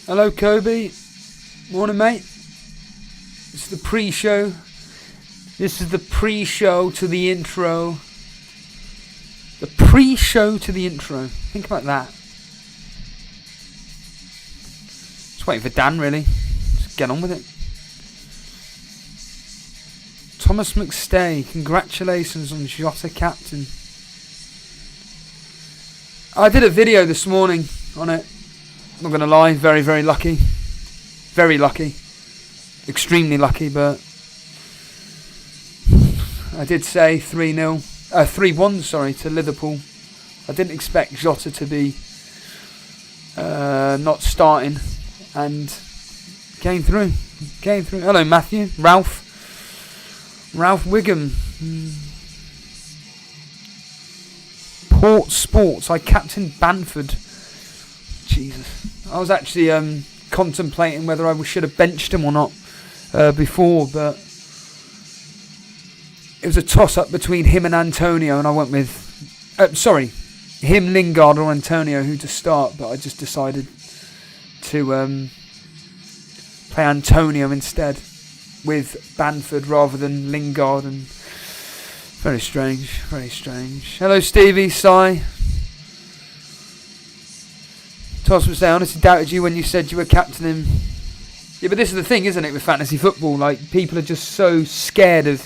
Hello, Kobe. Morning, mate. This is the pre-show. This is the pre-show to the intro. The pre-show to the intro. Think about that. Just waiting for Dan, really. Just get on with it. Thomas McStay, congratulations on Jota captain. I did a video this morning on it. Not going to lie, very, very lucky. Very lucky. Extremely lucky, but I did say 3-1, to Liverpool. I didn't expect Jota to be not starting, and came through. Hello, Matthew. Ralph Wiggum. Port Sports. I captained Bamford. Jesus. I was actually contemplating whether I should have benched him or not before, but it was a toss-up between him and Antonio, and I went with... him, Lingard, or Antonio, who to start, but I just decided to play Antonio instead with Bamford rather than Lingard, and very strange. Hello, Stevie, Si. Toss was there. I honestly doubted you when you said you were captaining. Yeah, but this is the thing, isn't it, with fantasy football? Like, people are just so scared of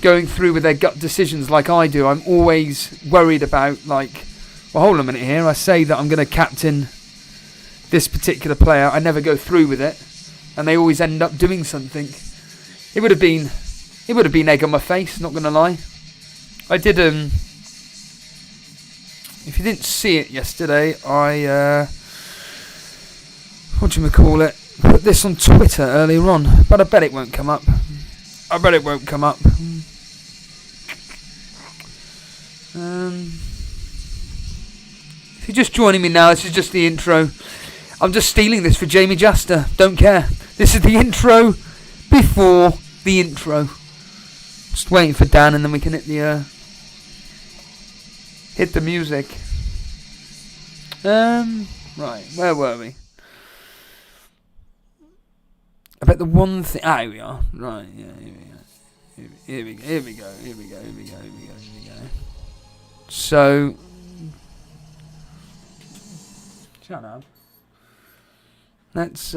going through with their gut decisions like I do. I'm always worried about, like, well, hold on a minute here. I say that I'm going to captain this particular player. I never go through with it, and they always end up doing something. It would have been egg on my face, not going to lie. I did if you didn't see it yesterday, I put this on Twitter earlier on, but I bet it won't come up. If you're just joining me now, this is just the intro. I'm just stealing this for Jamie Juster. Don't care. This is the intro before the intro. Just waiting for Dan, and then we can hit the music. Right, where were we? I bet the one thing... here we are. Right, yeah, here we go. So... Shut up. Let's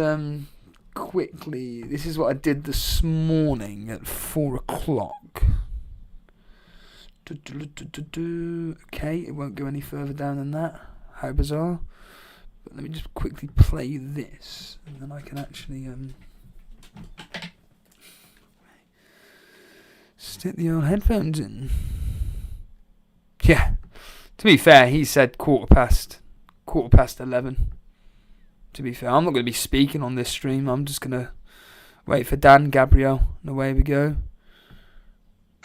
quickly... This is what I did this morning at 4 o'clock. Okay, it won't go any further down than that. How bizarre. But let me just quickly play this, and then I can actually stick the old headphones in. Yeah. To be fair, he said quarter past 11. To be fair, I'm not going to be speaking on this stream. I'm just going to wait for Dan, Gabriel, and away we go.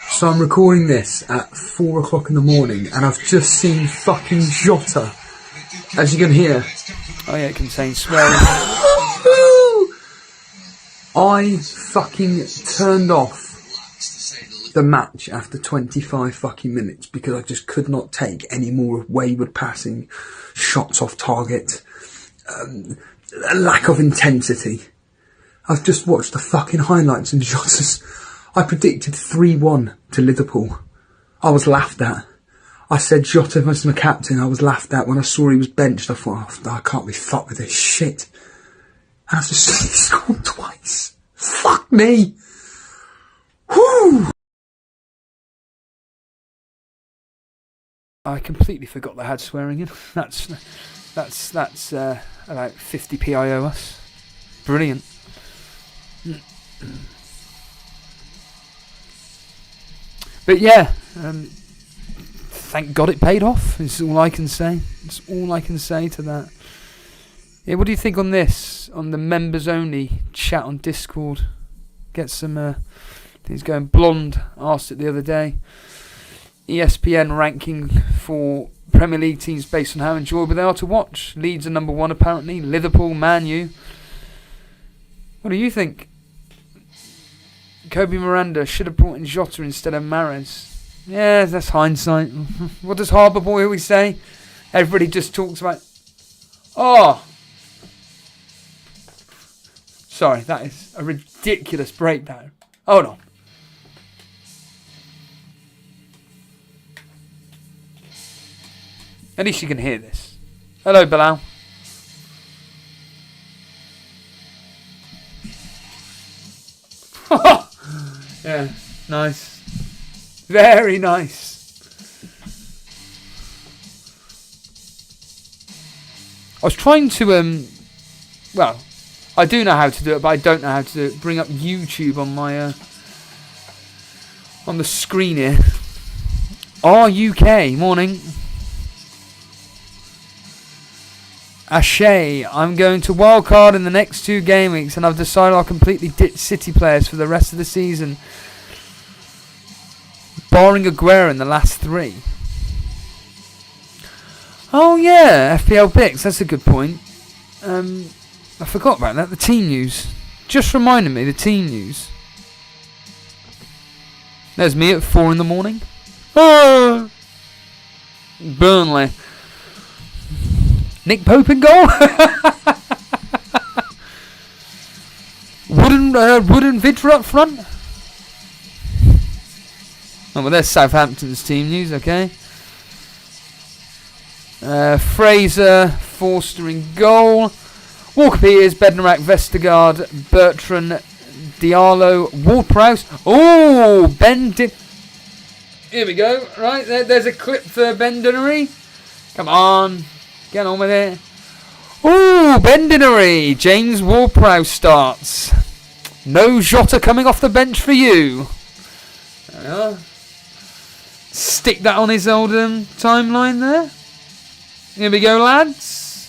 So I'm recording this at 4 o'clock in the morning, and I've just seen fucking Jota. As you can hear. Oh yeah, it contains swearing. I fucking turned off the match after 25 fucking minutes because I just could not take any more wayward passing, shots off target, a lack of intensity. I've just watched the fucking highlights and Jota's... I predicted 3-1 to Liverpool. I was laughed at. I said Jota was my captain. I was laughed at. When I saw he was benched, I thought, oh, I can't be fucked with this shit. And I've just seen he scored twice. Fuck me. Whew. I completely forgot they had swearing in. That's about 50 PIO us. Brilliant. But yeah, thank God it paid off. It's all I can say. It's all I can say to that. Yeah, what do you think on this? On the members only chat on Discord. Get some things going. Blonde asked it the other day. ESPN ranking for Premier League teams based on how enjoyable they are to watch. Leeds are number 1 apparently. Liverpool, Man U. What do you think? Kobe Miranda should have brought in Jota instead of Mahrez. Yeah, that's hindsight. What does Harbour Boy always say? Everybody just talks about... Oh! Sorry, that is a ridiculous breakdown. Hold on. At least you can hear this. Hello, Bilal. Yeah, nice. Very nice. I was trying to, well, I do know how to do it, but I don't know how to do it. Bring up YouTube on my, on the screen here. RUK, morning. Ashay, I'm going to wildcard in the next 2 game weeks, and I've decided I'll completely ditch City players for the rest of the season, barring Aguero in the last 3. Oh yeah, FPL Bix, that's a good point. I forgot about that, the team news. Just reminded me, the team news. There's me at 4 in the morning. Ah! Burnley. Nick Pope in goal. Wooden Vidra up front. Oh, well, there's Southampton's team news, okay. Fraser, Forster in goal. Walker Peters, Bednarak, Vestergaard, Bertrand, Diallo, Ward-Prowse. Oh, Ben Here we go. Right, there's a clip for Ben Dunnery. Come on. Get on with it. Ooh, Ben Dunnery. James Ward-Prowse starts. No Jota coming off the bench for you. There we are. Stick that on his old timeline there. Here we go, lads.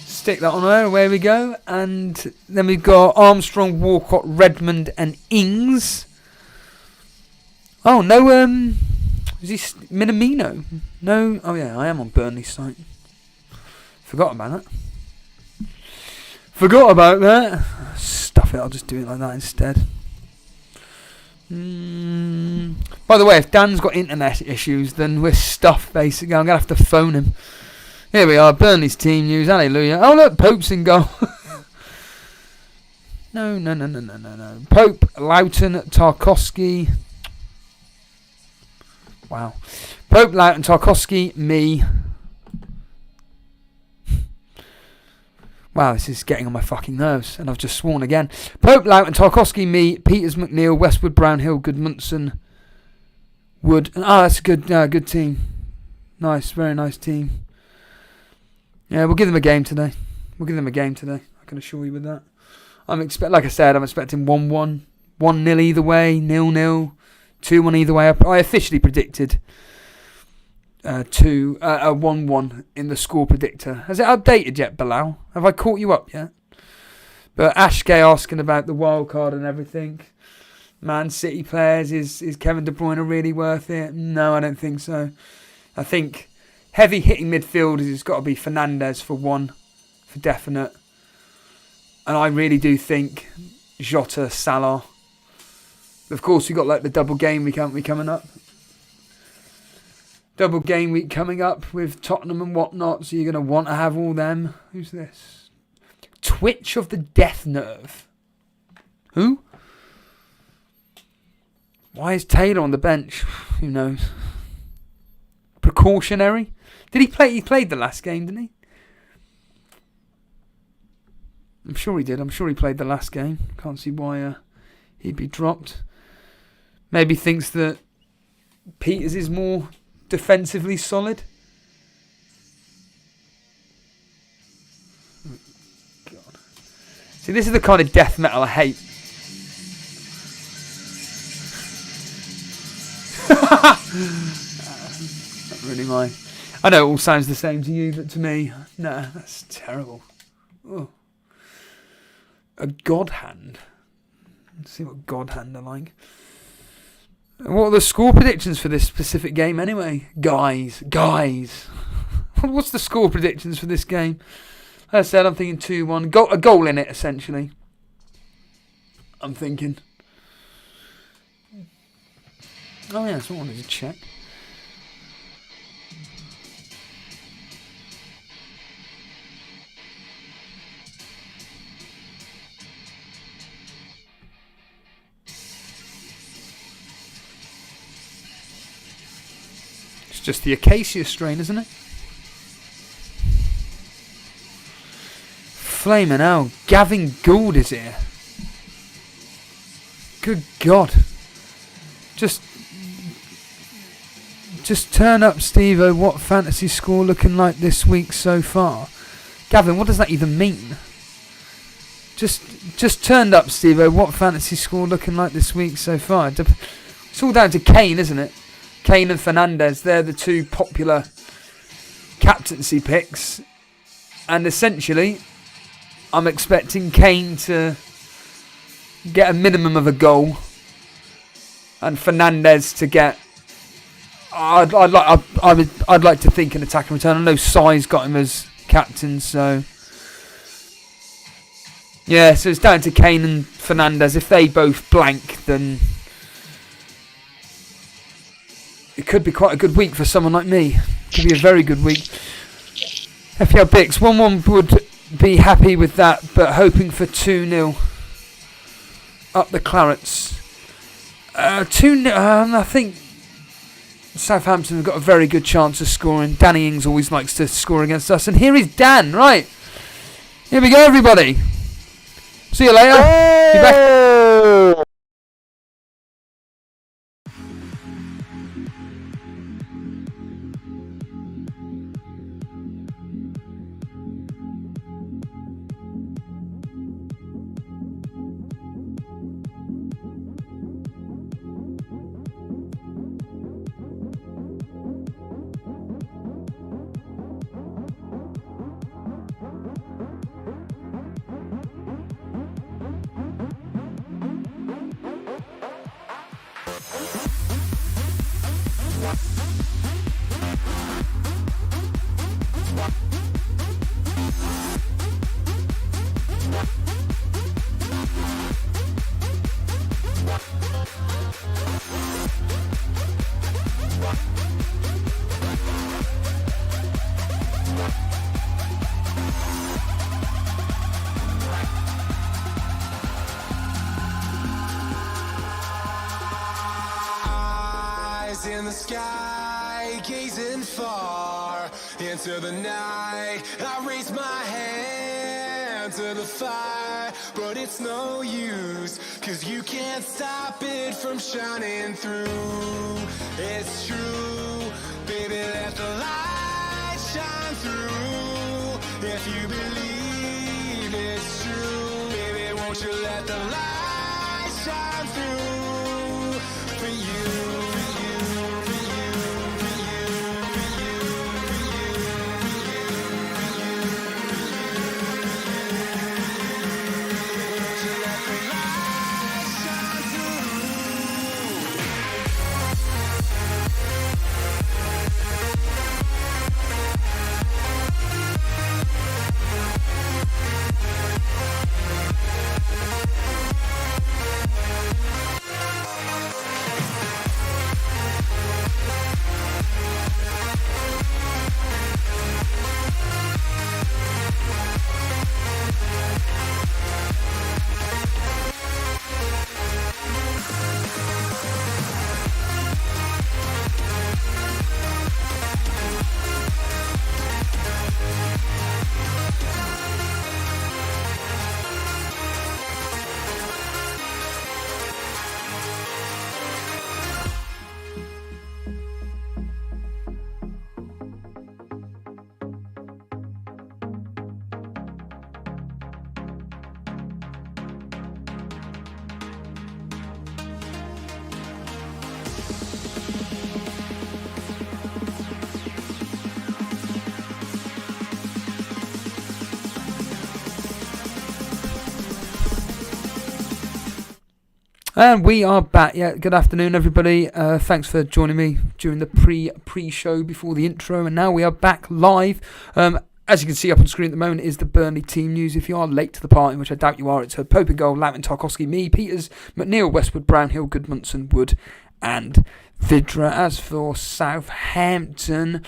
Stick that on there. Away we go. And then we've got Armstrong, Walcott, Redmond, and Ings. Oh, no, is he Minamino? No, oh yeah, I am on Burnley site. Forgot about that. Stuff it, I'll just do it like that instead. By the way, if Dan's got internet issues, then we're stuffed basically. I'm going to have to phone him. Here we are, Burnley's team news, hallelujah. Oh look, Pope's in goal. No. Pope, Loughton, Tarkowski. Wow. Pope, Loughton, Tarkowski, me. Wow, this is getting on my fucking nerves, and I've just sworn again. Pope, Loughton, Tarkowski, me, Peters, McNeil, Westwood, Brownhill, Goodmunson, Wood. Ah, that's a good team. Nice, very nice team. Yeah, we'll give them a game today. I can assure you with that. Like I said, I'm expecting 1-1, 1-0 either way, 0-0, 2-1 either way. I officially predicted 1-1 in the score predictor. Has it updated yet, Bilal? Have I caught you up yet? But Ashkay asking about the wild card and everything. Man City players, is Kevin De Bruyne really worth it? No, I don't think so. I think heavy hitting midfielders, it's got to be Fernandes for 1, for definite. And I really do think Jota, Salah. Of course, we've got like the double game week, haven't we, coming up? Double game week coming up with Tottenham and whatnot, so you're going to want to have all them. Who's this? Twitch of the Death Nerve. Who? Why is Taylor on the bench? Who knows? Precautionary? Did he play? He played the last game, didn't he? I'm sure he did. I'm sure he played the last game. Can't see why he'd be dropped. Maybe thinks that Peters is more defensively solid. Oh, God. See, this is the kind of death metal I hate. Not really my... I know it all sounds the same to you, but to me, nah, that's terrible. Oh. A God Hand. Let's see what God Hand are like. What are the score predictions for this specific game anyway? Guys. What's the score predictions for this game? As I said, I'm thinking 2-1. A goal in it, essentially. I'm thinking. Oh yeah, that's what I wanted to check. It's just the acacia strain, isn't it? Flaming hell, Gavin Gould is here. Good God. Just turn up, Steve-O. What fantasy score looking like this week so far? Gavin, what does that even mean? Just turned up, Steve-O. What fantasy score looking like this week so far? It's all down to Kane, isn't it? Kane and Fernandes. They're the two popular captaincy picks. And essentially, I'm expecting Kane to get a minimum of a goal, and Fernandes to get. I'd like to think an attack and return. I know Sai's got him as captain, so yeah. So it's down to Kane and Fernandes. If they both blank, then it could be quite a good week for someone like me. It could be a very good week. FPL picks 1-1 would be happy with that, but hoping for 2-0 up the Clarets. 2-0. I think Southampton have got a very good chance of scoring. Danny Ings always likes to score against us, and here is Dan. Right, here we go, everybody. See you later. Be back. In the sky, gazing far into the night, I raise my hand to the fire, but it's no use, 'cause you can't stop it from shining through. It's true, baby, let the light shine through. If you believe it's true, baby, won't you let the light shine through for you. And we are back. Yeah, good afternoon, everybody. Thanks for joining me during the pre-show before the intro. And now we are back live. As you can see up on screen at the moment is the Burnley team news. If you are late to the party, which I doubt you are, it's Pope and goal, Lamont, Tarkowski, me, Peters, McNeil, Westwood, Brownhill, Goodmanson, Wood, and Vidra. As for Southampton,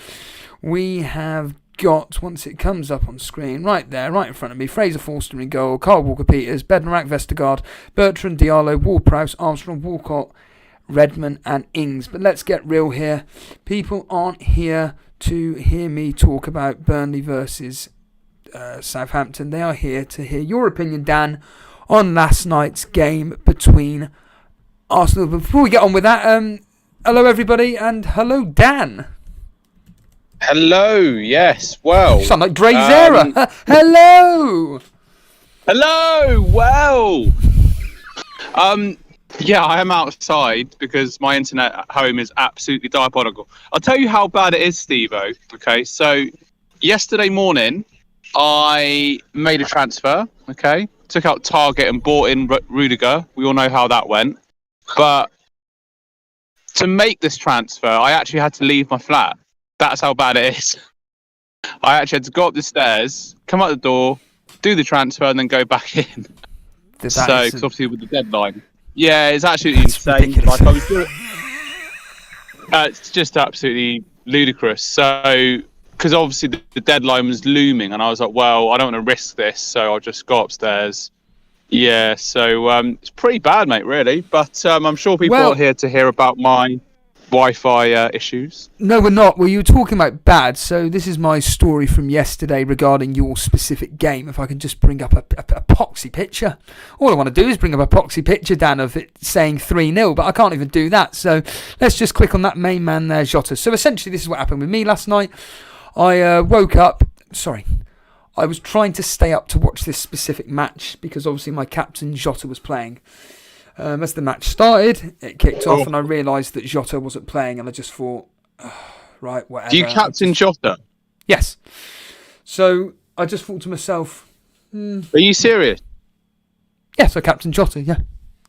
we have got, once it comes up on screen, right there, right in front of me, Fraser Forster in goal, Carl Walker-Peters, Bednarak, Vestergaard, Bertrand, Diallo, Ward-Prowse, Armstrong, Walcott, Redmond and Ings. But let's get real here. People aren't here to hear me talk about Burnley versus Southampton. They are here to hear your opinion, Dan, on last night's game between Arsenal. But before we get on with that, hello everybody, and hello Dan. Hello, yes, well. You sound like Dre Zera. Hello. Hello, well. Yeah, I am outside because my internet at home is absolutely diabolical. I'll tell you how bad it is, Steve-O. Okay, so yesterday morning, I made a transfer, okay? Took out Target and bought in Rudiger. We all know how that went. But to make this transfer, I actually had to leave my flat. That's how bad it is. I actually had to go up the stairs, come out the door, do the transfer, and then go back in. Because obviously with the deadline. Yeah, it's absolutely insane. Like I was doing, it's just absolutely ludicrous. So, because obviously the deadline was looming, and I was like, well, I don't want to risk this, so I'll just go upstairs. Yeah, so it's pretty bad, mate, really. But I'm sure people are here to hear about my Wi-Fi issues. No, we're not. Well, you were talking about bad, so this is my story from yesterday regarding your specific game. If I can just bring up a proxy picture. All I want to do is bring up a proxy picture, Dan, of it saying 3-0, but I can't even do that. So let's just click on that main man there, Jota. So essentially this is what happened with me last night. I woke up, I was trying to stay up to watch this specific match because obviously my captain Jota was playing. As the match started, it kicked off and I realised that Jota wasn't playing and I just thought, right, whatever. Do you captain Jota? Yes. So I just thought to myself... Are you serious? Yes, I captain Jota, yeah.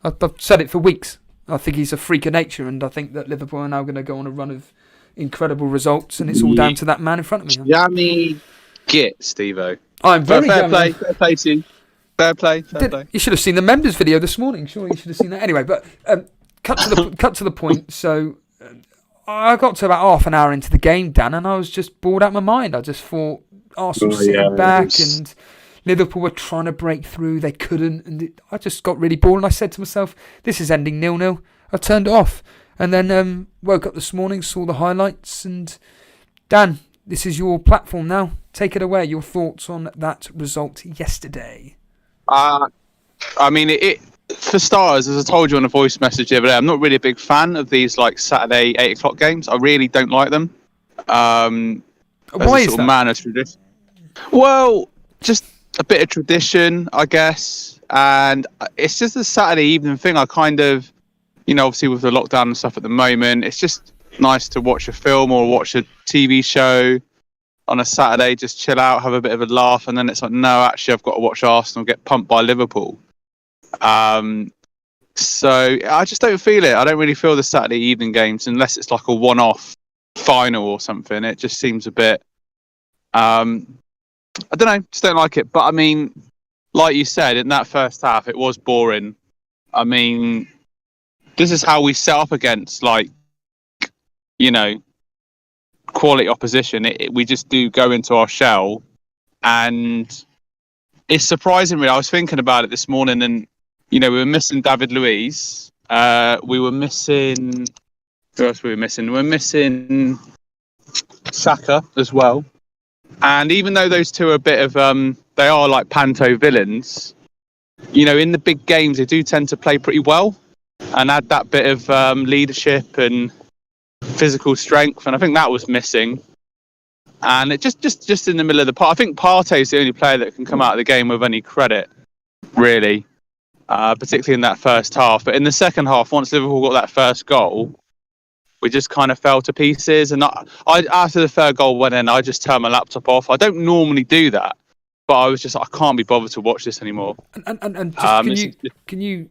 I've said it for weeks. I think he's a freak of nature and I think that Liverpool are now going to go on a run of incredible results and it's all down to that man in front of me. Jammy git, Steve-O. I'm very fair play to you. Fair play. You should have seen the members video this morning. Sure, you should have seen that. Anyway, but cut to the point. So I got to about half an hour into the game, Dan, and I was just bored out of my mind. I just thought Arsenal sitting back and Liverpool were trying to break through. They couldn't, and I just got really bored. And I said to myself, "This is ending 0-0." I turned it off, and then woke up this morning, saw the highlights, and Dan, this is your platform now. Take it away. Your thoughts on that result yesterday. I mean, for starters, as I told you on a voice message the other day, I'm not really a big fan of these like Saturday 8 o'clock games. I really don't like them. Why is that? Man of tradition. Well, just a bit of tradition, I guess, and it's just a Saturday evening thing. I kind of, obviously with the lockdown and stuff at the moment, it's just nice to watch a film or watch a TV show on a Saturday, just chill out, have a bit of a laugh, and then it's like, no, actually, I've got to watch Arsenal get pumped by Liverpool. So I just don't feel it. I don't really feel the Saturday evening games unless it's like a one-off final or something. It just seems a bit, I don't know, just don't like it. But I mean, like you said, in that first half, it was boring. I mean, this is how we set up against, like, quality opposition. We just do go into our shell, and it's surprising me. I was thinking about it this morning, and we were missing David Luiz. We were missing. Who else were we missing? We're missing Saka as well. And even though those two are a bit of they are like panto villains. In the big games, they do tend to play pretty well and add that bit of leadership and physical strength, and I think that was missing. And it just in the middle of the part, I think Partey is the only player that can come out of the game with any credit, really, particularly in that first half. But in the second half, once Liverpool got that first goal, we just kind of fell to pieces. And I after the third goal went in, I just turned my laptop off. I don't normally do that, but I was just I can't be bothered to watch this anymore. And just, can you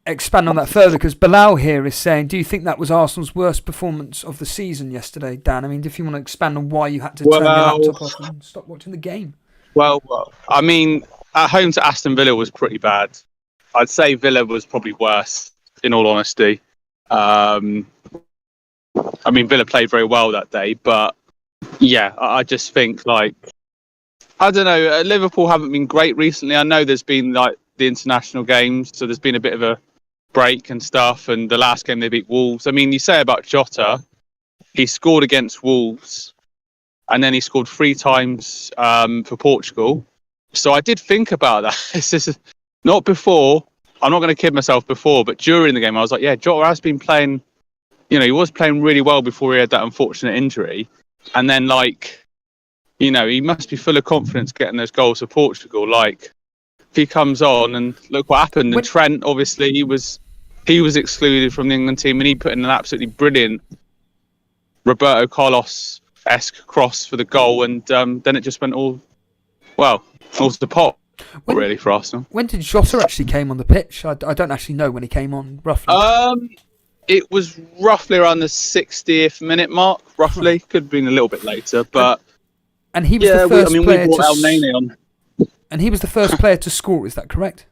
expand on that further? Because Bilal here is saying, do you think that was Arsenal's worst performance of the season yesterday, Dan? I mean, if you want to expand on why you had to turn your laptop off and stop watching the game. Well, I mean, at home to Aston Villa was pretty bad. I'd say Villa was probably worse, in all honesty. I mean, Villa played very well that day, but yeah, I just think, like, I don't know, Liverpool haven't been great recently. I know there's been, like, the international games, so there's been a bit of a break and stuff, and the last game they beat Wolves. I mean, you say about Jota, he scored against Wolves, and then he scored 3 times for Portugal. So I did think about that. It's just not before. I'm not going to kid myself before, but during the game, I was like, yeah, Jota has been playing, he was playing really well before he had that unfortunate injury. And then, like, he must be full of confidence getting those goals for Portugal. Like, if he comes on and look what happened. And Trent, obviously, he was excluded from the England team, and he put in an absolutely brilliant Roberto Carlos-esque cross for the goal. And then it just went all to the pot, really, for Arsenal. When did Jota actually came on the pitch? I don't actually know when he came on, roughly. It was roughly around the 60th minute mark, roughly. Could have been a little bit later, but... And he was the first player we brought El Nene on. And he was the first player to score, is that correct?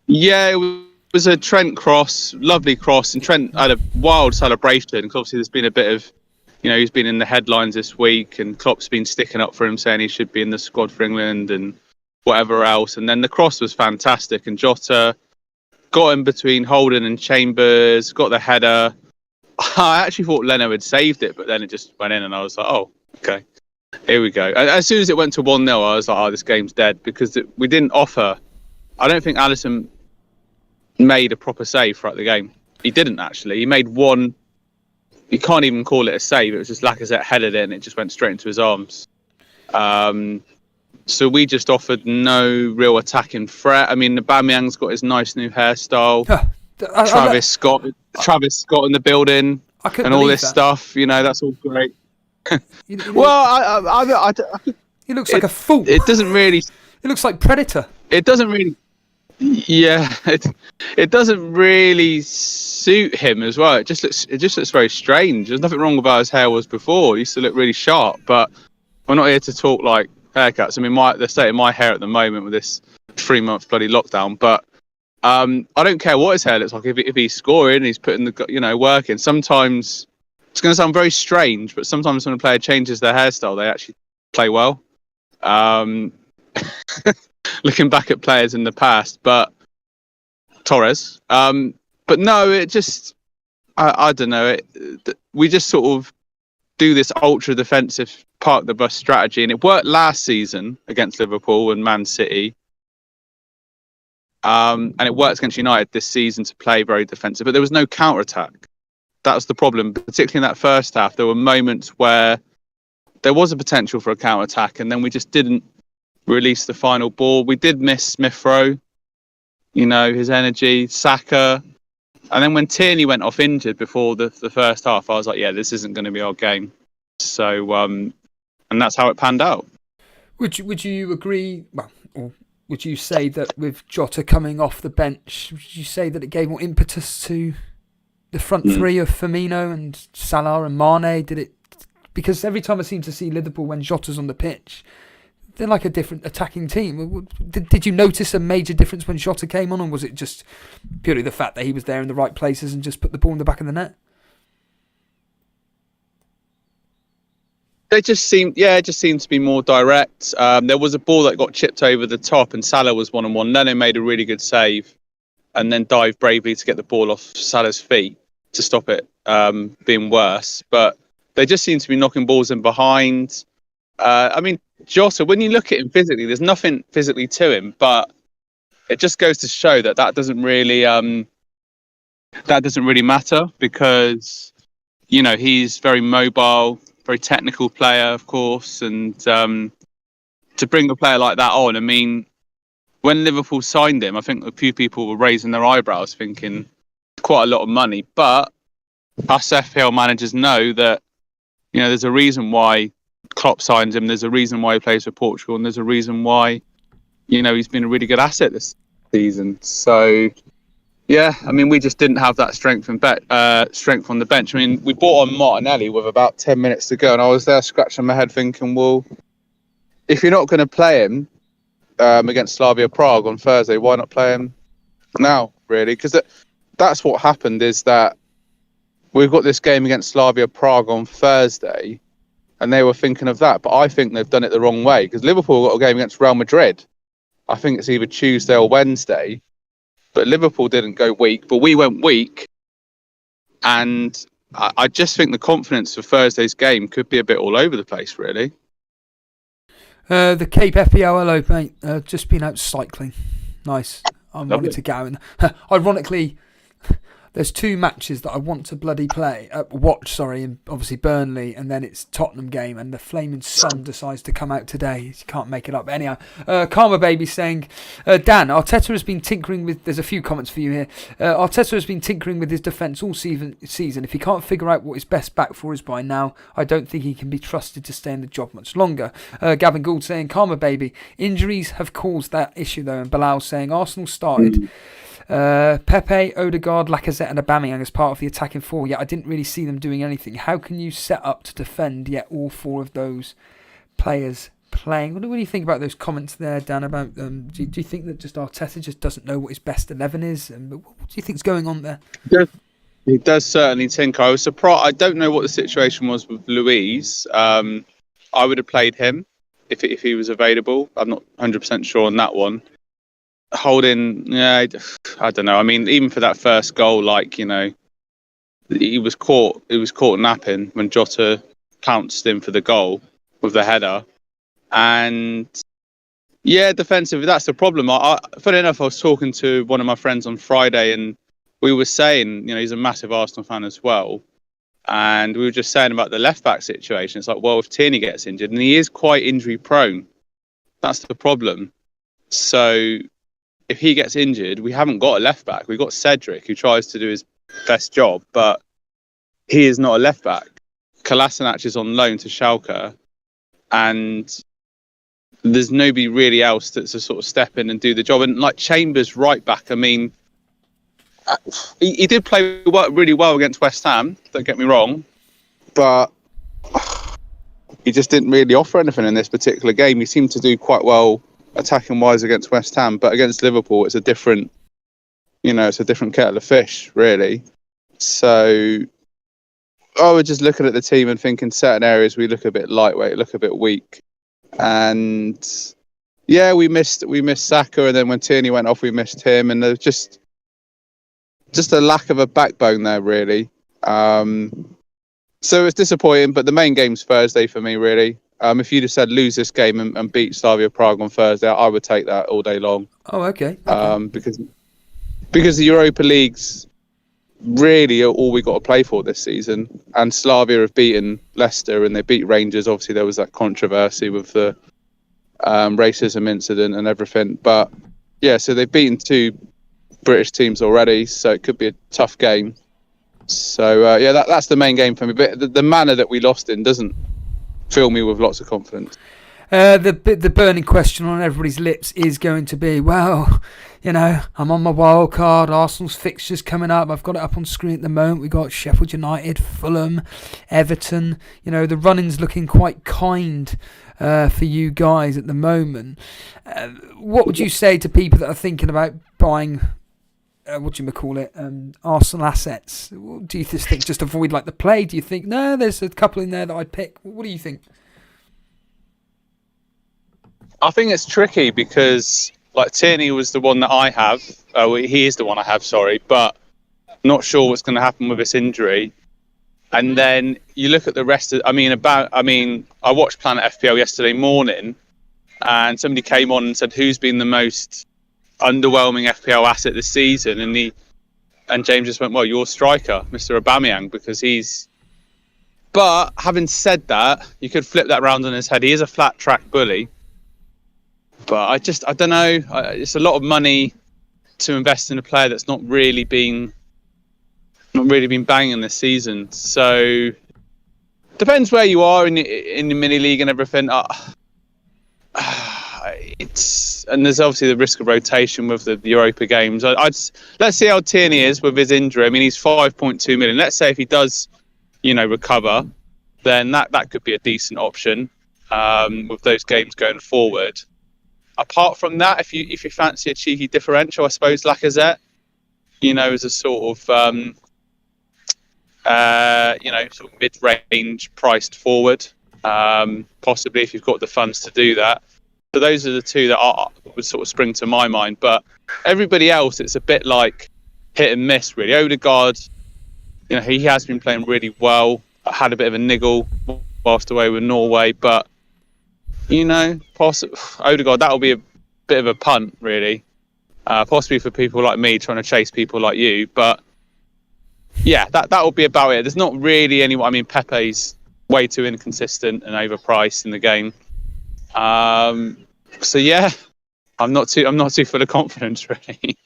Yeah, it was a Trent cross, lovely cross, and Trent had a wild celebration, because obviously there's been a bit of... he's been in the headlines this week, and Klopp's been sticking up for him, saying he should be in the squad for England and whatever else. And then the cross was fantastic, and Jota got in between Holden and Chambers, got the header. I actually thought Leno had saved it, but then it just went in, and I was like, oh, okay, here we go. As soon as it went to 1-0, I was like, oh, this game's dead, because we didn't offer. I don't think Alisson made a proper save throughout the game. He didn't, actually. He made one. You can't even call it a save. It was just Lacazette headed it, and it just went straight into his arms. So we just offered no real attacking threat. I mean, Aubameyang's got his nice new hairstyle. Travis Scott in the building, and all this stuff. That's all great. Well, he looks like a fool. It doesn't really. He looks like Predator. It doesn't really. Yeah, it doesn't really suit him as well. It just looks very strange. There's nothing wrong with how his hair was before. He used to look really sharp. But we're not here to talk like haircuts. I mean, the state of my hair at the moment with this 3-month bloody lockdown. But I don't care what his hair looks like. If he's scoring, he's putting the work in. Sometimes it's going to sound very strange, but sometimes when a player changes their hairstyle, they actually play well. Looking back at players in the past, but Torres. But no, it just I don't know. We just sort of do this ultra defensive park the bus strategy, and it worked last season against Liverpool and Man City. And it works against United this season to play very defensive, but there was no counter attack. That was the problem, particularly in that first half. There were moments where there was a potential for a counter attack, and then we just didn't release the final ball. We did miss Smith-Rowe, his energy, Saka. And then when Tierney went off injured before the first half, I was like, yeah, this isn't going to be our game. So, and that's how it panned out. Would you agree, or would you say that with Jota coming off the bench, would you say that it gave more impetus to the front three of Firmino and Salah and Mane? Did it? Because every time I seem to see Liverpool when Jota's on the pitch, they're like a different attacking team. Did you notice a major difference when Jota came on, or was it just purely the fact that he was there in the right places and just put the ball in the back of the net? It just seemed to be more direct. There was a ball that got chipped over the top, and Salah was one-on-one. Leno made a really good save, and then dived bravely to get the ball off Salah's feet to stop it being worse. But they just seem to be knocking balls in behind. I mean, Jota, when you look at him physically, there's nothing physically to him, but it just goes to show that doesn't really matter, because he's very mobile, very technical player, of course, and to bring a player like that on, I mean, when Liverpool signed him, I think a few people were raising their eyebrows, thinking quite a lot of money. But us FPL managers know that there's a reason why Klopp signs him. There's a reason why he plays for Portugal, and there's a reason why, he's been a really good asset this season. So, yeah, I mean, we just didn't have that strength on the bench. I mean, we brought on Martinelli with about 10 minutes to go, and I was there scratching my head thinking, well, if you're not going to play him against Slavia Prague on Thursday, why not play him now, really? Because that's what happened, is that we've got this game against Slavia Prague on Thursday, and they were thinking of that. But I think they've done it the wrong way, because Liverpool got a game against Real Madrid. I think it's either Tuesday or Wednesday. But Liverpool didn't go weak, but we went weak. And I just think the confidence for Thursday's game could be a bit all over the place, really. The Cape FPL, hello, mate. Just been out cycling. Nice. I'm wanting to go. And ironically, there's 2 matches that I want to bloody watch, and obviously Burnley, and then it's Tottenham game, and the flaming sun decides to come out today. You can't make it up. But anyhow, Karma Baby saying, Dan, Arteta has been tinkering with, there's a few comments for you here. Arteta has been tinkering with his defence all season. If he can't figure out what his best back four is by now, I don't think he can be trusted to stay in the job much longer. Gavin Gould saying, Karma Baby, injuries have caused that issue though, and Bilal saying, Arsenal started Pepe, Odegaard, Lacazette and Aubameyang as part of the attacking four, yet I didn't really see them doing anything. How can you set up to defend yet all 4 of those players playing? What do you think about those comments there, Dan, about do you think that just Arteta just doesn't know what his best 11 is? And what do you think's going on there? He does certainly tinker. I was surprised. I don't know what the situation was with Luiz. I would have played him if he was available. I'm not 100% sure on that one. Holding, yeah, I don't know. I mean, even for that first goal, he was caught napping when Jota pounced in for the goal with the header. And yeah, defensively, that's the problem. Funny enough, I was talking to one of my friends on Friday, and we were saying, he's a massive Arsenal fan as well. And we were just saying about the left back situation. It's like, well, if Tierney gets injured, and he is quite injury prone, that's the problem. So if he gets injured, we haven't got a left back. We've got Cedric, who tries to do his best job, but he is not a left back. Kolasinac is on loan to Schalke, and there's nobody really else that's a sort of step in and do the job. And like Chambers, right back, I mean, he did play really well against West Ham, don't get me wrong, but he just didn't really offer anything in this particular game. He seemed to do quite well attacking wise against West Ham, but against Liverpool it's a different kettle of fish, really. So I was just looking at the team and thinking certain areas we look a bit lightweight, look a bit weak. And yeah, we missed Saka, and then when Tierney went off we missed him, and there's just a lack of a backbone there, really. So it's disappointing, but the main game's Thursday for me, really. If you'd have said lose this game and beat Slavia Prague on Thursday, I would take that all day long. Oh, okay. Because the Europa League's really all we got to play for this season. And Slavia have beaten Leicester and they beat Rangers. Obviously, there was that controversy with the racism incident and everything. But yeah, so they've beaten 2 British teams already, so it could be a tough game. So yeah, that's the main game for me. But the manner that we lost in doesn't fill me with lots of confidence. The burning question on everybody's lips is going to be, well, I'm on my wild card. Arsenal's fixtures coming up. I've got it up on screen at the moment. We've got Sheffield United, Fulham, Everton. The running's looking quite kind for you guys at the moment. What would you say to people that are thinking about buying Arsenal assets? Do you think just avoid the play? Do you think, no, there's a couple in there that I'd pick? What do you think? I think it's tricky because Tierney was the one that I have. He is the one I have, sorry, but not sure what's going to happen with this injury. And then you look at the rest of, I watched Planet FPL yesterday morning, and somebody came on and said, who's been the most underwhelming FPL asset this season? And James just went, well, your striker, Mr. Aubameyang, because he's... But having said that, you could flip that round on his head. He is a flat track bully. But I don't know. It's a lot of money to invest in a player that's not really been banging this season. So depends where you are in the mini league and everything. And there's obviously the risk of rotation with the Europa games. Let's see how Tierney is with his injury. I mean, he's 5.2 million. Let's say if he does, recover, then that could be a decent option with those games going forward. Apart from that, if you fancy a cheeky differential, I suppose Lacazette, as a sort of sort of mid-range priced forward, possibly if you've got the funds to do that. So those are the two that would sort of spring to my mind. But everybody else, it's a bit like hit and miss, really. Odegaard, he has been playing really well. Had a bit of a niggle whilst away with Norway, but Odegaard, that'll be a bit of a punt, really. Possibly for people like me trying to chase people like you, but yeah, that will be about it. There's not really anyone. I mean, Pepe's way too inconsistent and overpriced in the game. So yeah, I'm not too full of confidence, really.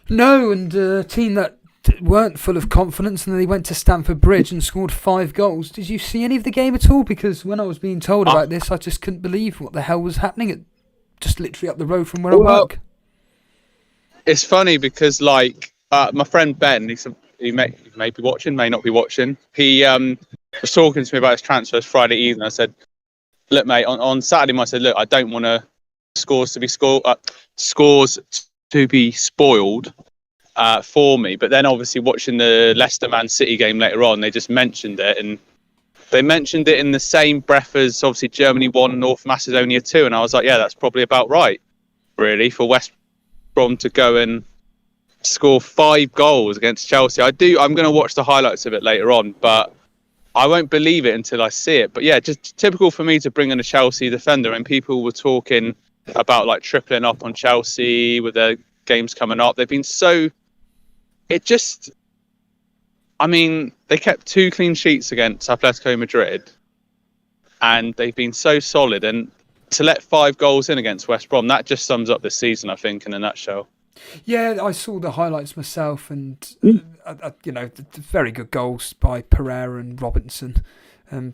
No, and a team that weren't full of confidence, and then they went to Stamford Bridge and scored 5 goals. Did you see any of the game at all? Because when I was being told about this, I just couldn't believe what the hell was happening just literally up the road from where I work. It's funny because, my friend Ben, he may be watching, may not be watching. He was talking to me about his transfers Friday evening. I said, "Look, mate, on Saturday, I said, look, I don't want scores to be spoiled for me." But then, obviously, watching the Leicester Man City game later on, they just mentioned it, and they mentioned it in the same breath as obviously Germany 1, North Macedonia 2, and I was like, yeah, that's probably about right, really, for West Brom to go and score 5 goals against Chelsea. I'm going to watch the highlights of it later on, but I won't believe it until I see it. But yeah, just typical for me to bring in a Chelsea defender. And people were talking about tripling up on Chelsea with their games coming up. They've been they kept 2 clean sheets against Atletico Madrid, and they've been so solid. And to let 5 goals in against West Brom, that just sums up this season, I think, in a nutshell. Yeah, I saw the highlights myself, and very good goals by Pereira and Robinson.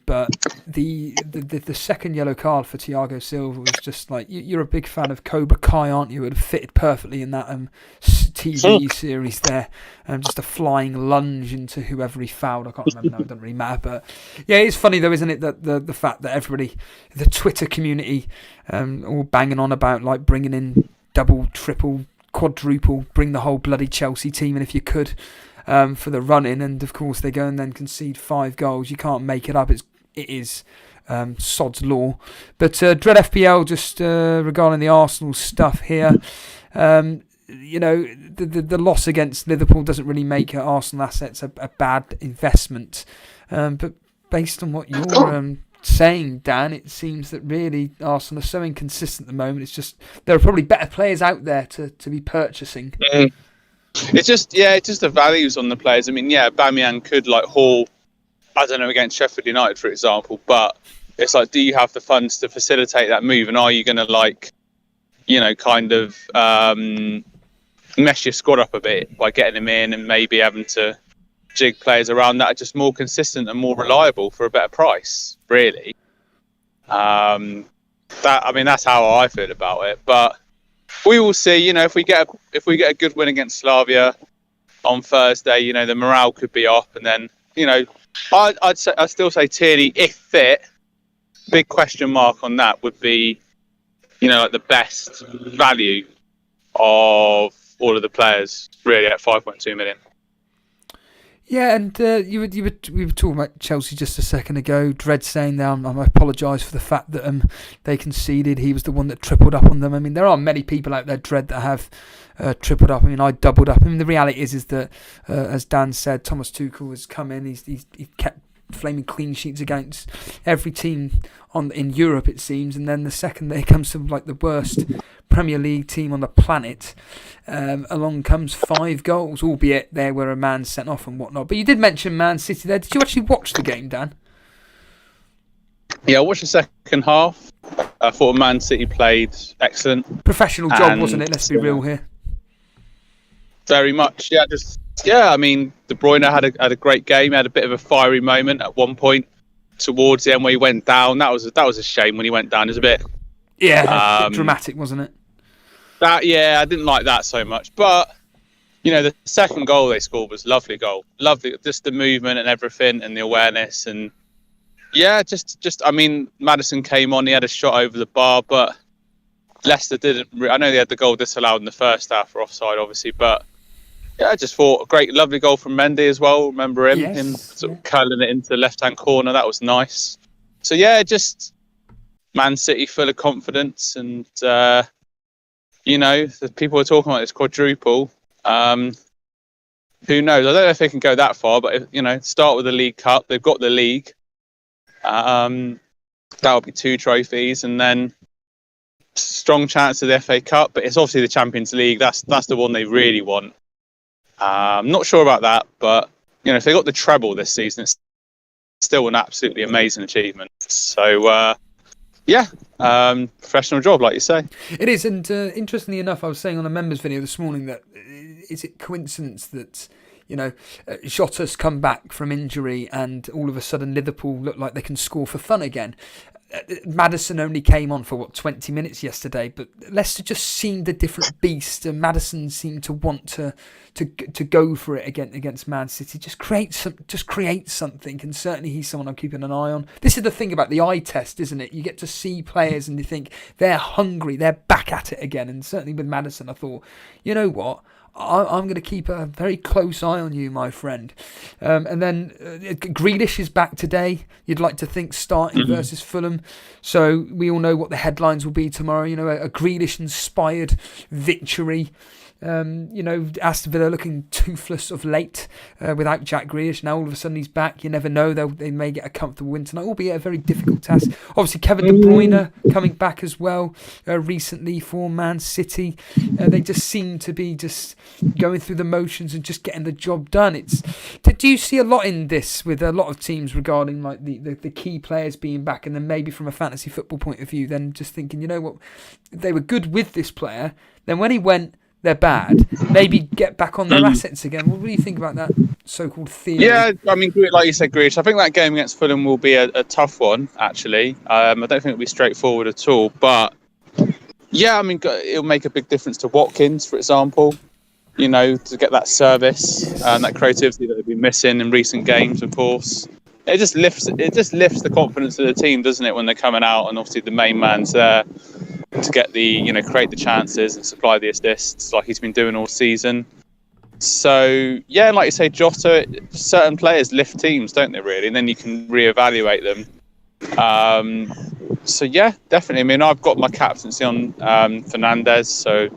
But the second yellow card for Thiago Silva was just like, you're a big fan of Cobra Kai, aren't you? It would have fitted perfectly in that TV series there. Just a flying lunge into whoever he fouled. I can't remember now, it doesn't really matter. But yeah, it's funny though, isn't it, that the fact that everybody, the Twitter community, all banging on about bringing in double, triple, quadruple, bring the whole bloody Chelsea team in if you could, for the run-in, and of course they go and then concede 5 goals. You can't make it up. It is sod's law. But Dread FPL, just regarding the Arsenal stuff here, the loss against Liverpool doesn't really make Arsenal assets a bad investment. But based on what you're saying, Dan, it seems that really Arsenal are so inconsistent at the moment. It's just there are probably better players out there to be purchasing. It's just the values on the players. I mean, yeah, Aubameyang could haul, I don't know, against Sheffield United, for example, but it's do you have the funds to facilitate that move, and are you going to mess your squad up a bit by getting them in and maybe having to jig players around that are just more consistent and more reliable for a better price, really. That's how I feel about it. But we will see. If we get a good win against Slavia on Thursday, the morale could be up, and then I'd still say Tierney, if fit. Big question mark on that would be, the best value of all of the players, really, at 5.2 million. Yeah, and we were talking about Chelsea just a second ago. Dredd saying I apologise for the fact that they conceded. He was the one that tripled up on them. I mean, there are many people out there, Dredd, that have tripled up. I mean, I doubled up. I mean, the reality is that, as Dan said, Thomas Tuchel has come in. He kept flaming clean sheets against every team in Europe, it seems, and then the second there comes to the worst Premier League team on the planet, along comes 5 goals, albeit there were a man sent off and whatnot. But you did mention Man City there. Did you actually watch the game, Dan? Yeah, I watched the second half. I thought Man City played excellent. Professional job, wasn't it? Let's be real here. Very much, yeah. I mean, De Bruyne had a great game. He had a bit of a fiery moment at one point. towards the end where he went down. That was a shame when he went down. It was a bit dramatic, wasn't it? I didn't like that so much. But the second goal they scored was lovely goal, lovely, just the movement and everything and the awareness and Maddison came on. He had a shot over the bar, but Leicester didn't. I know they had the goal disallowed in the first half for offside, obviously, but. Yeah, I just thought a great, lovely goal from Mendy as well. Remember him sort of curling it into the left-hand corner. That was nice. So just Man City full of confidence, and the people are talking about this quadruple. Who knows? I don't know if they can go that far, but start with the League Cup. They've got the league. That'll be 2 trophies, and then strong chance of the FA Cup. But it's obviously the Champions League. That's the one they really want. I'm not sure about that, but if they got the treble this season, it's still an absolutely amazing achievement. So, professional job, like you say. It is, and interestingly enough, I was saying on a members video this morning that is it coincidence that Jota's come back from injury and all of a sudden Liverpool look like they can score for fun again. Maddison only came on for 20 minutes yesterday, but Leicester just seemed a different beast, and Maddison seemed to want to go for it against Man City. Just create something, and certainly he's someone I'm keeping an eye on. This is the thing about the eye test, isn't it? You get to see players and you think they're hungry, they're back at it again. And certainly with Maddison, I thought, you know what? I'm going to keep a very close eye on you, my friend. And then Grealish is back today. You'd like to think starting versus Fulham. So we all know what the headlines will be tomorrow. A Grealish-inspired victory. Aston Villa looking toothless of late without Jack Grealish. Now all of a sudden he's back. You never know. They may get a comfortable win tonight, albeit a very difficult task. Obviously, Kevin De Bruyne coming back as well recently for Man City. They just seem to be just going through the motions and just getting the job done. Do you see a lot in this with a lot of teams regarding like the key players being back, and then maybe from a fantasy football point of view, then just thinking, you know what, they were good with this player. Then when he went, they're bad. Maybe get back on their assets again. What do you think about that so-called theory? Yeah, I mean, like you said, Grealish, I think that game against Fulham will be a tough one, actually. I don't think it'll be straightforward at all. But, yeah, I mean, it'll make a big difference to Watkins, for example, to get that service and that creativity that they've been missing in recent games, of course. It just lifts the confidence of the team, doesn't it, when they're coming out, and obviously the main man's there to get create the chances and supply the assists like he's been doing all season. So, yeah, like you say, Jota, certain players lift teams, don't they, really? And then you can reevaluate them. So, yeah, definitely. I mean, I've got my captaincy on Fernandes, so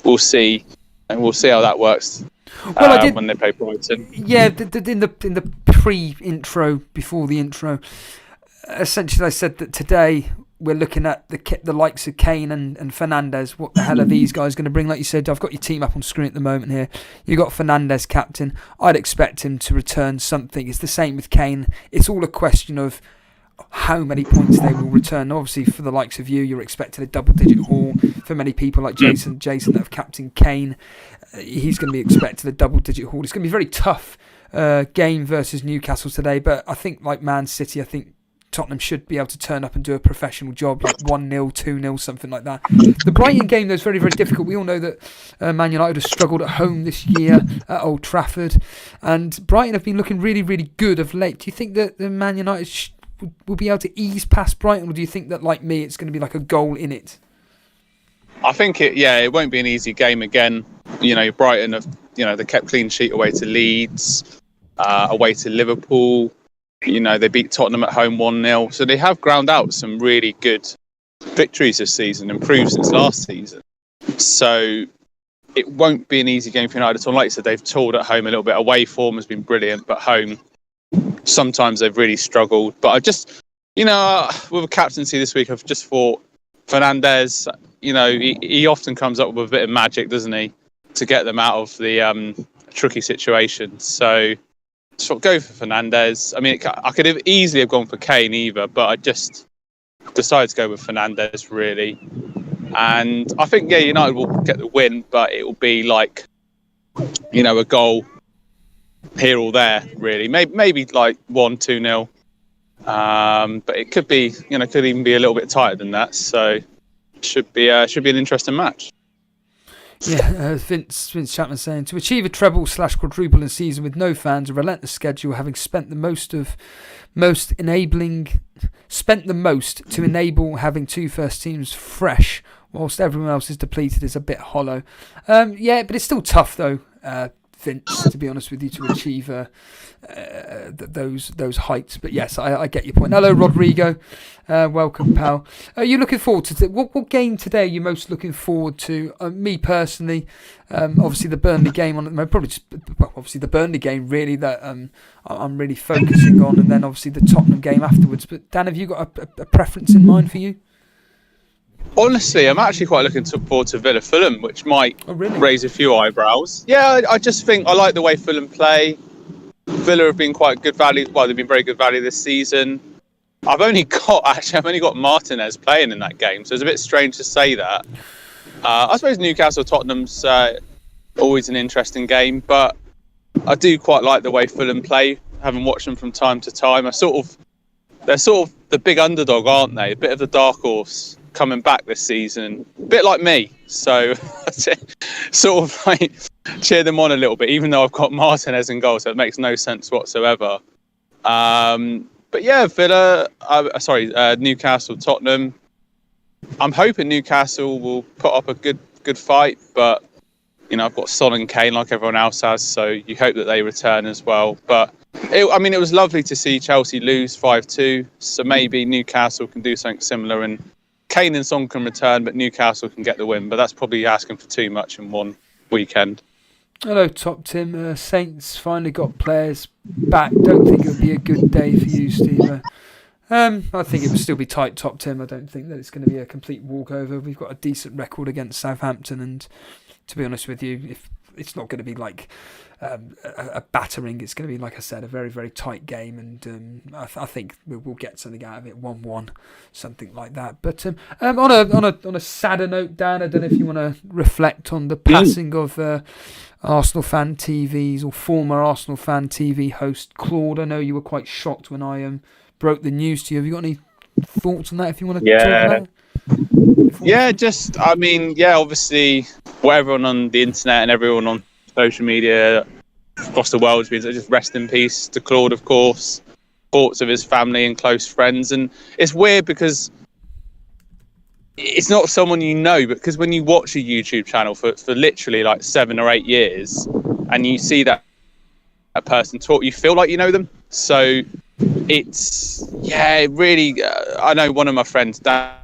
we'll see. And we'll see how that works when they play Brighton. Yeah, in the pre-intro, before the intro, essentially I said that today we're looking at the likes of Kane and Fernandes. What the hell are these guys going to bring? Like you said, I've got your team up on screen at the moment here. You've got Fernandes captain. I'd expect him to return something. It's the same with Kane. It's all a question of how many points they will return. Obviously, for the likes of you, you're expecting a double-digit haul. For many people like Jason that have captained Kane, he's going to be expecting a double-digit haul. It's going to be a very tough game versus Newcastle today, but I think like Man City, I think Tottenham should be able to turn up and do a professional job, like 1-0, 2-0, something like that. The Brighton game, though, is very, very difficult. We all know that Man United have struggled at home this year at Old Trafford, and Brighton have been looking really, really good of late. Do you think that the Man United will be able to ease past Brighton, or do you think that, like me, it's going to be like a goal in it? I think it won't be an easy game again. Brighton have, they kept clean sheet away to Leeds, away to Liverpool. They beat Tottenham at home 1-0. So they have ground out some really good victories this season, improved since last season. So it won't be an easy game for United at all. Like you said, they've toiled at home a little bit. Away form has been brilliant, but home, sometimes they've really struggled. But I just, with a captaincy this week, I've just thought Fernandes, he often comes up with a bit of magic, doesn't he, to get them out of the tricky situations. So go for Fernandes. I mean, I could have easily gone for Kane either, but I just decided to go with Fernandes, really. And I think, United will get the win, but it will be like, a goal here or there, really. Maybe like 1-2-0. But it could be, could even be a little bit tighter than that. So should be an interesting match. Yeah, Vince Chapman saying, to achieve a treble/quadruple in season with no fans, a relentless schedule, having spent the most to enable having two first teams fresh, whilst everyone else is depleted, is a bit hollow. Yeah, but it's still tough though, Vince, to be honest with you, to achieve those heights. But yes, I get your point. Hello, Rodrigo. Welcome, pal. Are you looking forward to what game today are you most looking forward to? Me personally, obviously the Burnley game on at the moment, probably just obviously the Burnley game really that I'm really focusing on, and then obviously the Tottenham game afterwards. But Dan, have you got a preference in mind for you? Honestly, I'm actually quite looking forward to Villa Fulham, which might raise a few eyebrows. Yeah, I just think I like the way Fulham play. Villa have been quite good value. Well, they've been very good value this season. I've only got Martinez playing in that game, so it's a bit strange to say that. I suppose Newcastle-Tottenham's always an interesting game, but I do quite like the way Fulham play. Having watched them from time to time, they're sort of the big underdog, aren't they? A bit of the dark horse coming back this season, a bit like me. So sort of like cheer them on a little bit, even though I've got Martinez in goal, so it makes no sense whatsoever. But yeah, Newcastle, Tottenham. I'm hoping Newcastle will put up a good fight, but I've got Son and Kane like everyone else has, so you hope that they return as well. But it was lovely to see Chelsea lose 5-2, so maybe Newcastle can do something similar and Kane and Son can return, but Newcastle can get the win. But that's probably asking for too much in one weekend. Hello, Top Tim. Saints finally got players back. Don't think it would be a good day for you, Steve. I think it would still be tight, Top Tim. I don't think that it's going to be a complete walkover. We've got a decent record against Southampton, and to be honest with you, if it's not going to be like a battering, it's going to be, like I said, a very, very tight game, and I think we'll get something out of it, 1-1, something like that. But on a sadder note, Dan, I don't know if you want to reflect on the passing of Arsenal Fan TV's or former Arsenal Fan TV host Claude. I know you were quite shocked when I broke the news to you. Have you got any thoughts on that? If you want to talk about it? Yeah, obviously, what everyone on the internet and everyone on social media across the world has been, so just rest in peace to Claude, of course. Thoughts of his family and close friends, and it's weird because it's not someone you know, but because when you watch a YouTube channel for literally like 7 or 8 years, and you see that a person talk, you feel like you know them. So it's really. I know one of my friends, Dan,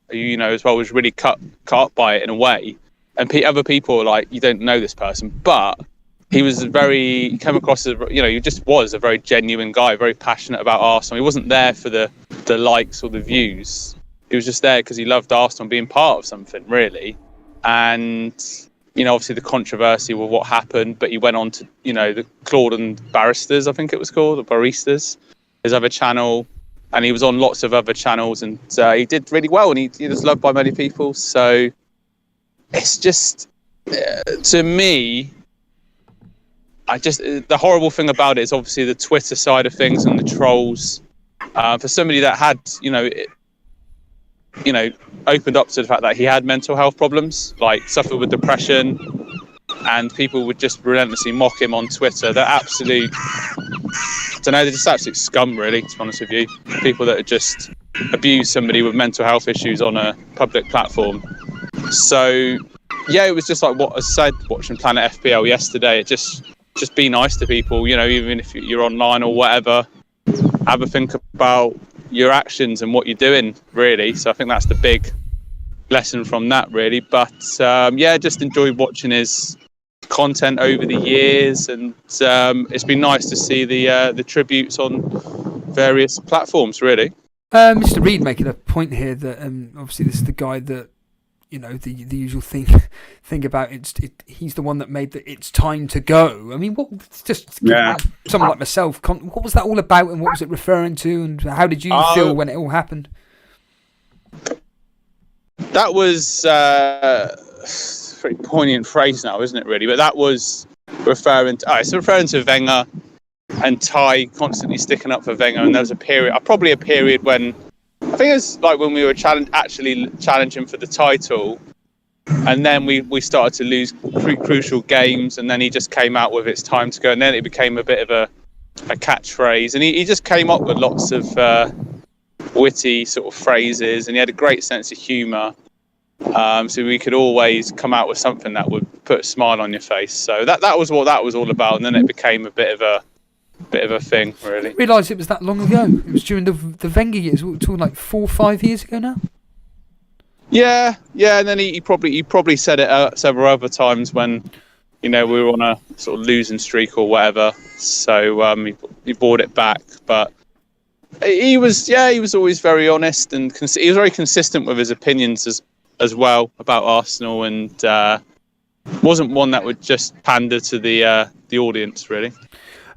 who as well, was really cut up by it in a way. And other people are like, you don't know this person, but he came across as, he just was a very genuine guy, very passionate about Arsenal. He wasn't there for the likes or the views. He was just there because he loved Arsenal, being part of something, really. And, obviously the controversy with what happened, but he went on to, the Claude and Barristers, I think it was called, or Baristas, his other channel. And he was on lots of other channels, and he did really well, and he was loved by many people. So it's just, to me, the horrible thing about it is obviously the Twitter side of things and the trolls. For somebody that had, opened up to the fact that he had mental health problems, like suffered with depression, and people would just relentlessly mock him on Twitter. They're absolute, they're just absolute scum, really, to be honest with you. People that just abuse somebody with mental health issues on a public platform. So, yeah, it was just like what I said, watching Planet FPL yesterday. It just be nice to people, even if you're online or whatever. Have a think about your actions and what you're doing, really. So I think that's the big lesson from that, really. But, just enjoyed watching his content over the years, and it's been nice to see the tributes on various platforms, really. Mr. Reed making a point here that obviously this is the guy that the usual thing about he's the one that made the "it's time to go." I mean, someone like myself, what was that all about, and what was it referring to, and how did you feel when it all happened? That was a pretty poignant phrase now, isn't it, really? But that was referring to Wenger, and Ty constantly sticking up for Wenger. And there was probably a period when, I think it was like when we were actually challenging for the title, and then we started to lose crucial games, and then he just came out with it's time to go, and then it became a bit of a catchphrase, and he just came up with lots of witty sort of phrases, and he had a great sense of humour. So we could always come out with something that would put a smile on your face. So that was what that was all about, and then it became a bit of a thing, really. I didn't realise it was that long ago. It was during the Wenger years. We're talking like 4 or 5 years ago now. Yeah, and then he probably said it several other times when, we were on a sort of losing streak or whatever. So he brought it back, but he was always very honest, and he was very consistent with his opinions as well about Arsenal, and wasn't one that would just pander to the audience, really.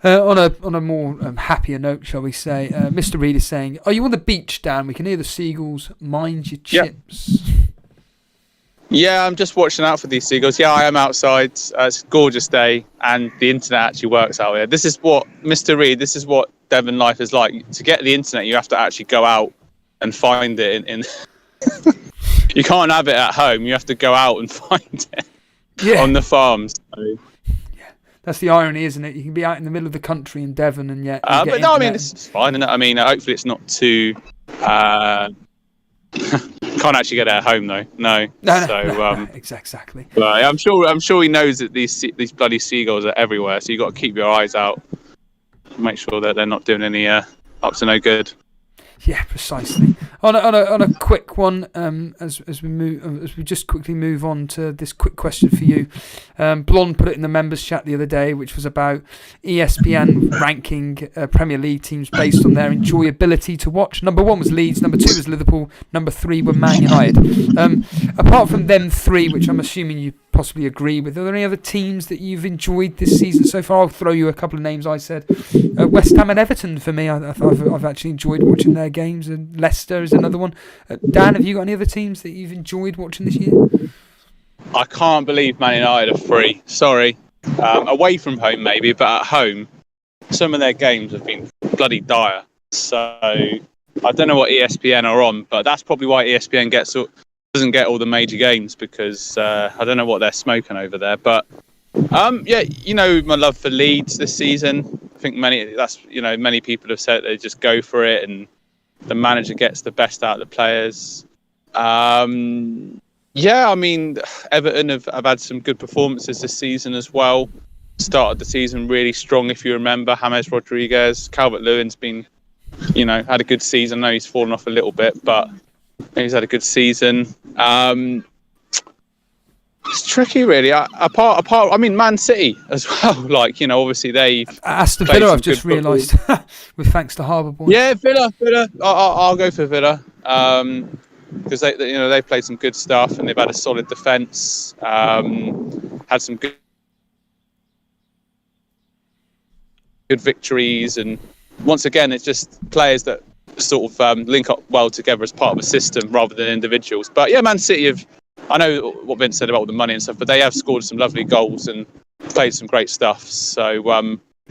On a more happier note, shall we say, Mr. Reed is saying, "Are you on the beach, Dan? We can hear the seagulls. Mind your chips." Yeah, I'm just watching out for these seagulls. Yeah, I am outside. It's a gorgeous day, and the internet actually works out here. This is what, Mr. Reed, this is what Devon life is like. To get the internet, you have to actually go out and find it. In You can't have it at home. You have to go out and find it on the farms. So. That's the irony, isn't it? You can be out in the middle of the country in Devon, and yet. But no, I mean, it's fine, isn't it? I mean, hopefully it's not too. Can't actually get it at home though. No. No, exactly. But I'm sure he knows that these bloody seagulls are everywhere. So you got to keep your eyes out, make sure that they're not doing any up to no good. Yeah, precisely. On a quick one, as we just quickly move on to this quick question for you. Blonde put it in the members chat the other day, which was about ESPN ranking Premier League teams based on their enjoyability to watch. Number 1 was Leeds, number 2 was Liverpool, number 3 were Man United. Apart from them 3, which I'm assuming you possibly agree with, are there any other teams that you've enjoyed this season so far? I'll throw you a couple of names. I said West Ham and Everton for me. I've actually enjoyed watching their games, and Leicester is another one. Dan, have you got any other teams that you've enjoyed watching this year? I can't believe Man United are free. Sorry. Away from home maybe, but at home, some of their games have been bloody dire. So I don't know what ESPN are on, but that's probably why ESPN doesn't get all the major games, because I don't know what they're smoking over there. But my love for Leeds this season. I think many people have said they just go for it, and the manager gets the best out of the players. I mean, Everton have had some good performances this season as well. Started the season really strong, if you remember. James Rodriguez, Calvert-Lewin's been, had a good season. I know he's fallen off a little bit, but he's had a good season. It's tricky, really. I mean, Man City as well. Obviously they. Aston Villa, I've just realised, with thanks to Harbour Boy. Yeah, Villa. I'll go for Villa. Because they played some good stuff, and they've had a solid defence. Had some good victories, and once again, it's just players that sort of link up well together as part of a system rather than individuals. But yeah, Man City have. I know what Vince said about all the money and stuff, but they have scored some lovely goals and played some great stuff. So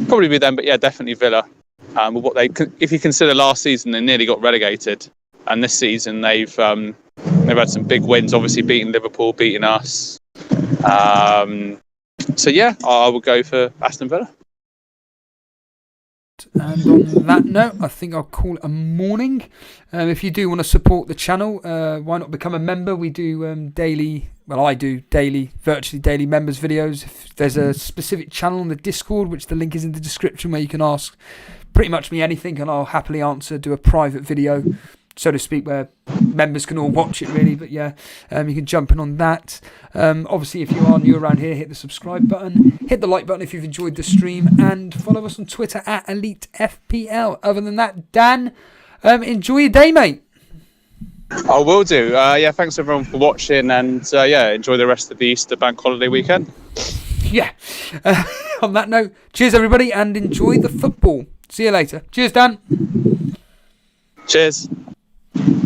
probably be them, but yeah, definitely Villa. If you consider last season, they nearly got relegated, and this season they've had some big wins. Obviously, beating Liverpool, beating us. So yeah, I will go for Aston Villa. And on that note, I think I'll call it a morning. If you do want to support the channel, why not become a member? We do I do virtually daily members videos. If there's a specific channel on the Discord, which the link is in the description, where you can ask pretty much me anything, and I'll happily do a private video, so to speak, where members can all watch it, really. But yeah, you can jump in on that. Obviously, if you are new around here, hit the subscribe button, hit the like button if you've enjoyed the stream, and follow us on Twitter at Elite FPL. Other than that, Dan, enjoy your day, mate. I will do. Thanks everyone for watching, and enjoy the rest of the Easter bank holiday weekend. Yeah. On that note, cheers everybody, and enjoy the football. See you later. Cheers, Dan. Cheers.